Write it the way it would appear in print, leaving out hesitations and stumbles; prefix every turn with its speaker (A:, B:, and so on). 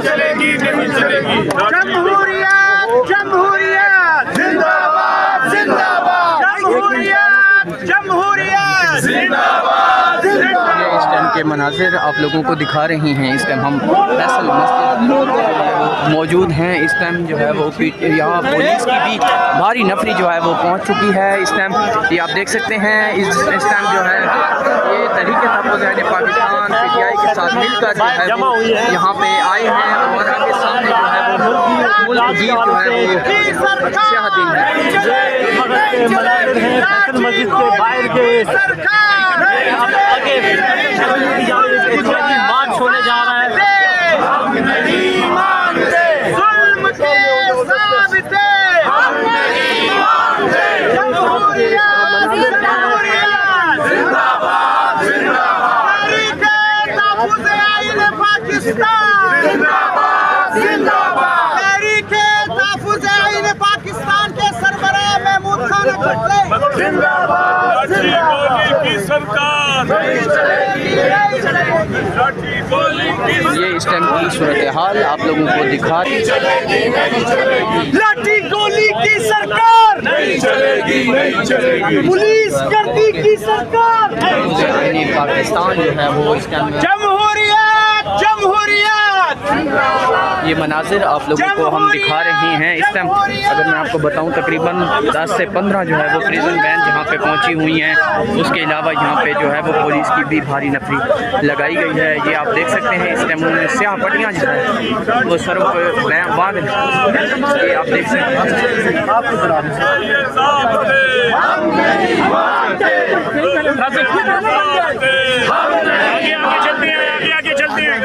A: चलेगी नहीं चलेगी।
B: जमहूरियत जमहूरियत जिंदाबाद जिंदाबाद जमहूरियत जमहूरियत जिंदाबाद जिंदाबाद।
C: इस टाइम के मनाजिर आप लोगों को दिखा रहे हैं। इस टाइम हम फैसल मस्जिद मौजूद हैं। इस टाइम जो है वो यहाँ पुलिस की भी भारी नफरी जो है वो पहुँच चुकी है। इस टाइम ये आप देख सकते हैं। इस टाइम जो है ये तहरीक तहफ़्फ़ुज़ अहले पाकिस्तान PTI के साथ मिलकर जो है वो यहाँ पे आए हैं और आपके सामने जो है वो मुल्क गीर जो है वो सियाहती है।
D: मस्जिद के बाहर के आगे मार्च होने जा रहा है।
B: हम नहीं मानते जुल्म के ज़ाबिते, हम नहीं मानते जमहूरियत जमहूरियत जिंदाबाद जिंदाबाद। तहरीक तहफ़्फ़ुज़ अहले पाकिस्तान जिंदाबाद जिंदाबाद। तहरीक तहफ़्फ़ुज़ अहले पाकिस्तान के सरबराह महमूद खान खटले जिंदाबाद जिंदाबाद।
A: की सरकार नहीं चलेगी नहीं चलेगी। लाठी गोली की
C: ये इस टाइम की सूरत हाल आप लोगों को दिखा
B: लाठी गोली की सरकार
A: नहीं चलेगी नहीं चलेगी।
B: पुलिस गर्दी की सरकार
C: पाकिस्तान जो है वो इस टाइम
B: जमहूरियत जमहूरियत।
C: ये मनाजिर आप लोगों को हम दिखा रहे हैं। इस टाइम अगर मैं आपको बताऊं तकरीबन 10 से 15 जो है वो प्रिजन वैन जहाँ पे पहुँची हुई हैं। उसके अलावा यहाँ पे जो है वो पुलिस की भी भारी नफरी लगाई गई है। ये आप देख सकते हैं। इस टाइम उन्होंने स्याह पट्टियाँ जो है वो सरों पर बांध ये आप देख सकते हैं।
A: आगे चलते हैं।